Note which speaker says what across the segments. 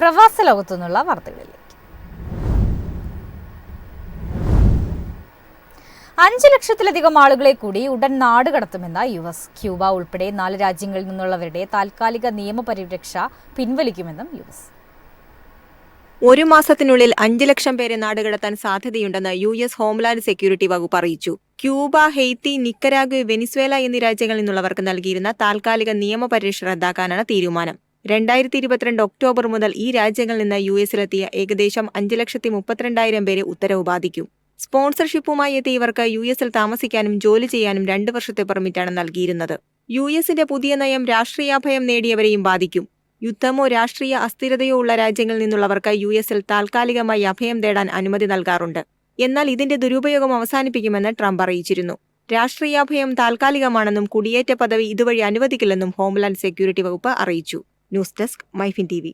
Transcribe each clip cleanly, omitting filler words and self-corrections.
Speaker 1: പ്രവാസ ലോകത്തുനിന്നുള്ള വാർത്തകളിലേക്ക്. 5 ലക്ഷത്തിലധികം ആളുകളെ കൂടി ഉടൻ നാടുകടത്തുമെന്ന US. ക്യൂബ ഉൾപ്പെടെ 4 രാജ്യങ്ങളിൽ നിന്നുള്ളവരുടെ താൽക്കാലിക നിയമപരിരക്ഷ പിൻവലിക്കുമെന്നും US.
Speaker 2: 1 മാസത്തിനുള്ളിൽ 5 ലക്ഷം പേരെ നാടുകടത്താൻ സാധ്യതയുണ്ടെന്ന് US ഹോംലാൻഡ് സെക്യൂരിറ്റി വകുപ്പ് അറിയിച്ചു. ക്യൂബ, ഹെയ്ത്തി, നിക്കരാഗ്വ, വെനിസ്വേല എന്നീ രാജ്യങ്ങളിൽ നിന്നുള്ളവർക്ക് നൽകിയിരുന്ന താൽക്കാലിക നിയമപരിരക്ഷ റദ്ദാക്കാനാണ് തീരുമാനം. 2022 ഒക്ടോബർ മുതൽ ഈ രാജ്യങ്ങളിൽ നിന്ന് US-ലെത്തിയ ഏകദേശം 5,32,000 പേരെ ഉത്തരവ് ബാധിക്കും. സ്പോൺസർഷിപ്പുമായി എത്തിയ ഇവർക്ക് US-ൽ താമസിക്കാനും ജോലി ചെയ്യാനും 2 വർഷത്തെ പെർമിറ്റാണ് നൽകിയിരുന്നത്. US-ന്റെ പുതിയ നയം രാഷ്ട്രീയാഭയം നേടിയവരെയും ബാധിക്കും. യുദ്ധമോ രാഷ്ട്രീയ അസ്ഥിരതയോ ഉള്ള രാജ്യങ്ങളിൽ നിന്നുള്ളവർക്ക് US-ൽ താൽക്കാലികമായി അഭയം തേടാൻ അനുമതി നൽകാറുണ്ട്. എന്നാൽ ഇതിന്റെ ദുരുപയോഗം അവസാനിപ്പിക്കുമെന്ന് ട്രംപ് അറിയിച്ചിരുന്നു. രാഷ്ട്രീയാഭയം താൽക്കാലികമാണെന്നും കുടിയേറ്റ പദവി ഇതുവഴി അനുവദിക്കില്ലെന്നും ഹോംലാൻഡ് സെക്യൂരിറ്റി വകുപ്പ് അറിയിച്ചു. News desk Myfin TV.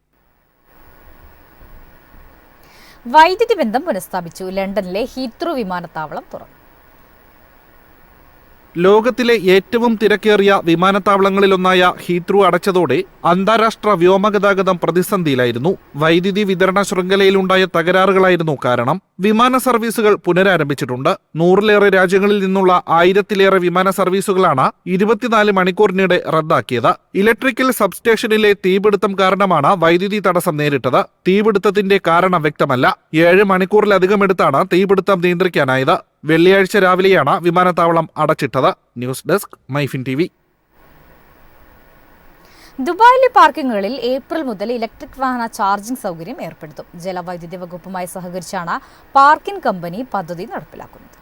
Speaker 1: വൈദ്യുതി ബന്ധം പുനഃസ്ഥാപിച്ചു. ലണ്ടനിലെ ഹീത്രൂ വിമാനത്താവളം തുറന്നു.
Speaker 3: ലോകത്തിലെ ഏറ്റവും തിരക്കേറിയ വിമാനത്താവളങ്ങളിലൊന്നായ ഹീത്രൂ അടച്ചതോടെ അന്താരാഷ്ട്ര വ്യോമഗതാഗതം പ്രതിസന്ധിയിലായിരുന്നു. വൈദ്യുതി വിതരണ ശൃംഖലയിലുണ്ടായ തകരാറുകളായിരുന്നു കാരണം. വിമാന സർവീസുകൾ പുനരാരംഭിച്ചിട്ടുണ്ട്. 100-ലേറെ രാജ്യങ്ങളിൽ നിന്നുള്ള 1000-ലേറെ വിമാന സർവീസുകളാണ് 24 മണിക്കൂറിനിടെ റദ്ദാക്കിയത്. ഇലക്ട്രിക്കൽ സബ്സ്റ്റേഷനിലെ തീപിടുത്തം കാരണമാണ് വൈദ്യുതി തടസ്സം നേരിട്ടത്. തീപിടുത്തത്തിന്റെ കാരണം വ്യക്തമല്ല. 7 മണിക്കൂറിലധികം എടുത്താണ് തീപിടുത്തം നിയന്ത്രിക്കാനായത്. വെള്ളിയാഴ്ച രാവിലെയാണ് വിമാനത്താവളം അടച്ചിട്ടത്. News desk Myfin TV.
Speaker 1: ദുബായിലെ പാർക്കിങ്ങുകളിൽ ഏപ്രിൽ മുതൽ ഇലക്ട്രിക് വാഹന ചാർജിംഗ് സൗകര്യം ഏർപ്പെടുത്തും. ജലവൈദ്യുതി വകുപ്പുമായി സഹകരിച്ചാണ് പാർക്കിംഗ് കമ്പനി പദ്ധതി നടപ്പിലാക്കുന്നത്.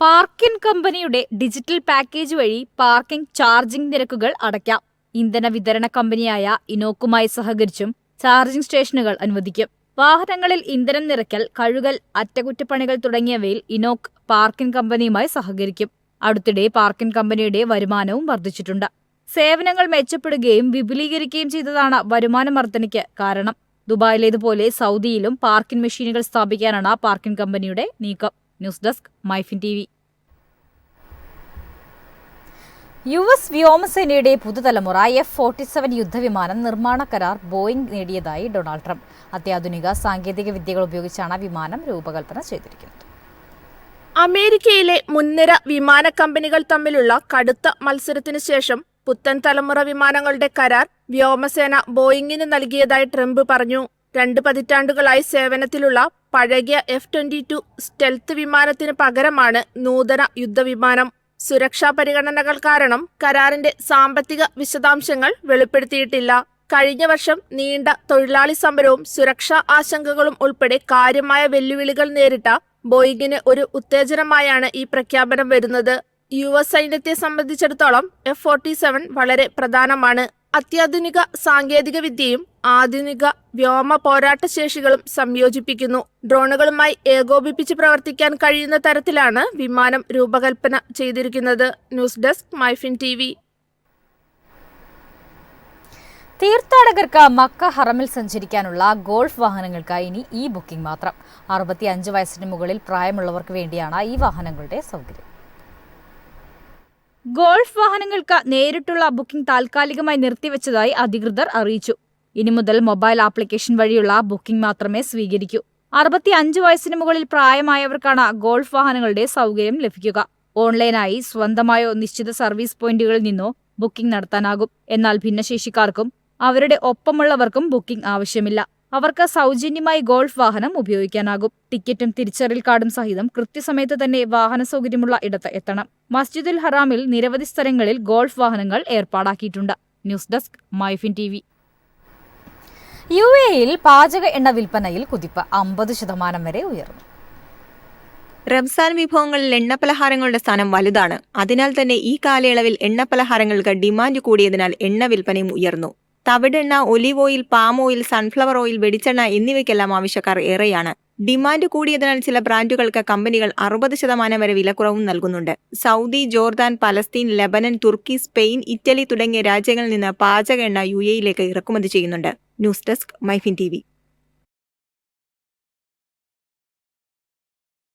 Speaker 1: പാർക്കിംഗ് കമ്പനിയുടെ ഡിജിറ്റൽ പാക്കേജ് വഴി പാർക്കിംഗ് ചാർജിംഗ് നിരക്കുകൾ അടയ്ക്കാം. ഇന്ധന വിതരണ കമ്പനിയായ ഇനോക്കുമായി സഹകരിച്ചും ചാർജിംഗ് സ്റ്റേഷനുകൾ അനുവദിക്കും. വാഹനങ്ങളിൽ ഇന്ധനം നിറയ്ക്കൽ, കഴുകൽ, അറ്റകുറ്റപ്പണികൾ തുടങ്ങിയവയിൽ ഇനോക്ക് പാർക്കിംഗ് കമ്പനിയുമായി സഹകരിക്കും. അടുത്തിടെ പാർക്കിംഗ് കമ്പനിയുടെ വരുമാനവും വർദ്ധിച്ചിട്ടുണ്ട്. സേവനങ്ങൾ മെച്ചപ്പെടുകയും വിപുലീകരിക്കുകയും ചെയ്തതാണ് വരുമാന വർധനയ്ക്ക് കാരണം. ദുബായിലേതുപോലെ സൗദിയിലും പാർക്കിംഗ് മെഷീനുകൾ സ്ഥാപിക്കാനാണ് പാർക്കിംഗ് കമ്പനിയുടെ നീക്കം. News desk Myfin TV. US വ്യോമസേനയുടെ പുതുതലമുറ F-47 യുദ്ധവിമാനം നിർമ്മാണ കരാർ ബോയിംഗ് നേടിയതായി ഡൊണാൾഡ് ട്രംപ്. അത്യാധുനിക സാങ്കേതിക വിദ്യകൾ ഉപയോഗിച്ചാണ് വിമാനം രൂപകൽപ്പന ചെയ്തിരിക്കുന്നത്.
Speaker 4: അമേരിക്കയിലെ മുൻനിര വിമാന കമ്പനികൾ തമ്മിലുള്ള കടുത്ത മത്സരത്തിനു ശേഷം പുത്തൻ തലമുറ വിമാനങ്ങളുടെ കരാർ വ്യോമസേന ബോയിങ്ങിന് നൽകിയതായി ട്രംപ് പറഞ്ഞു. 2 പതിറ്റാണ്ടുകളായി സേവനത്തിലുള്ള പഴകിയ F-22 സ്റ്റെൽത്ത് വിമാനത്തിന് പകരമാണ് നൂതന യുദ്ധവിമാനം. സുരക്ഷാ പരിഗണനകൾ കാരണം കരാറിന്റെ സാമ്പത്തിക വിശദാംശങ്ങൾ വെളിപ്പെടുത്തിയിട്ടില്ല. കഴിഞ്ഞ വർഷം നീണ്ട തൊഴിലാളി സമരവും സുരക്ഷാ ആശങ്കകളും ഉൾപ്പെടെ കാര്യമായ വെല്ലുവിളികൾ നേരിട്ട ബോയിങ്ങിന് ഒരു ഉത്തേജനമായാണ് ഈ പ്രഖ്യാപനം വരുന്നത്. US സൈന്യത്തെ സംബന്ധിച്ചിടത്തോളം F-47 വളരെ പ്രധാനമാണ്. അത്യാധുനിക സാങ്കേതിക വിദ്യയും ആധുനിക വ്യോമ പോരാട്ട ശേഷികളും സംയോജിപ്പിക്കുന്നു. ഡ്രോണുകളുമായി ഏകോപിപ്പിച്ച് പ്രവർത്തിക്കാൻ കഴിയുന്ന തരത്തിലാണ് വിമാനം രൂപകൽപ്പന ചെയ്തിരിക്കുന്നത്. News desk Myfin TV.
Speaker 1: തീർത്ഥാടകർക്ക് മക്ക ഹറമിൽ സഞ്ചരിക്കാനുള്ള ഗോൾഫ് വാഹനങ്ങൾക്ക് ഇനി ബുക്കിംഗ് മാത്രം. 65 വയസ്സിന് മുകളിൽ പ്രായമുള്ളവർക്ക് വേണ്ടിയാണ് ഈ വാഹനങ്ങളുടെ സൗകര്യം. ഗോൾഫ് വാഹനങ്ങൾക്ക് നേരിട്ടുള്ള ബുക്കിംഗ് താൽക്കാലികമായി നിർത്തിവെച്ചതായി അധികൃതർ അറിയിച്ചു. ഇനി മുതൽ മൊബൈൽ ആപ്ലിക്കേഷൻ വഴിയുള്ള ബുക്കിംഗ് മാത്രമേ സ്വീകരിക്കൂ. 65 വയസ്സിന് മുകളിൽ പ്രായമായവർക്കാണ് ഗോൾഫ് വാഹനങ്ങളുടെ സൗകര്യം ലഭിക്കുക. ഓൺലൈനായി സ്വന്തമായോ നിശ്ചിത സർവീസ് പോയിന്റുകളിൽ നിന്നോ ബുക്കിംഗ് നടത്താനാകും. എന്നാൽ ഭിന്നശേഷിക്കാർക്കും അവരുടെ ഒപ്പമുള്ളവർക്കും ബുക്കിംഗ് ആവശ്യമില്ല. അവർക്ക് സൗജന്യമായി ഗോൾഫ് വാഹനം ഉപയോഗിക്കാനാകും. ടിക്കറ്റും തിരിച്ചറിയൽ കാർഡും സഹിതം കൃത്യസമയത്ത് തന്നെ വാഹന സൗകര്യമുള്ള ഇടത്ത് എത്തണം. മസ്ജിദുൽ ഹറാമിൽ നിരവധി സ്ഥലങ്ങളിൽ ഗോൾഫ് വാഹനങ്ങൾ ഏർപ്പാടാക്കിയിട്ടുണ്ട്. News desk Myfin TV. UAE-യിൽ പാചക എണ്ണ വിൽപ്പനയിൽ കുതിപ്പ് 50% വരെ ഉയർന്നു.
Speaker 2: റംസാൻ വിഭവങ്ങളിൽ എണ്ണപ്പലഹാരങ്ങളുടെ സ്ഥാനം വലുതാണ്. അതിനാൽ തന്നെ ഈ കാലയളവിൽ എണ്ണപ്പലഹാരങ്ങൾക്ക് ഡിമാൻഡ് കൂടിയതിനാൽ എണ്ണ വിൽപ്പനയും ഉയർന്നു. തവിടെണ്ണ, olive oil, palm oil, sunflower oil, വെളിച്ചെണ്ണ എന്നിവയ്ക്കെല്ലാം ആവശ്യക്കാർ ഏറെയാണ്. ഡിമാൻഡ് കൂടിയതിനാൽ ചില ബ്രാൻഡുകൾക്ക് കമ്പനികൾ 60% വരെ വിലക്കുറവും നൽകുന്നുണ്ട്. സൗദി, ജോർദാൻ, പലസ്തീൻ, ലെബനൻ, തുർക്കി, സ്പെയിൻ, ഇറ്റലി തുടങ്ങിയ രാജ്യങ്ങളിൽ നിന്ന് പാചക എണ്ണ UAE-യിലേക്ക് ഇറക്കുമതി ചെയ്യുന്നുണ്ട്. News desk Myfin TV.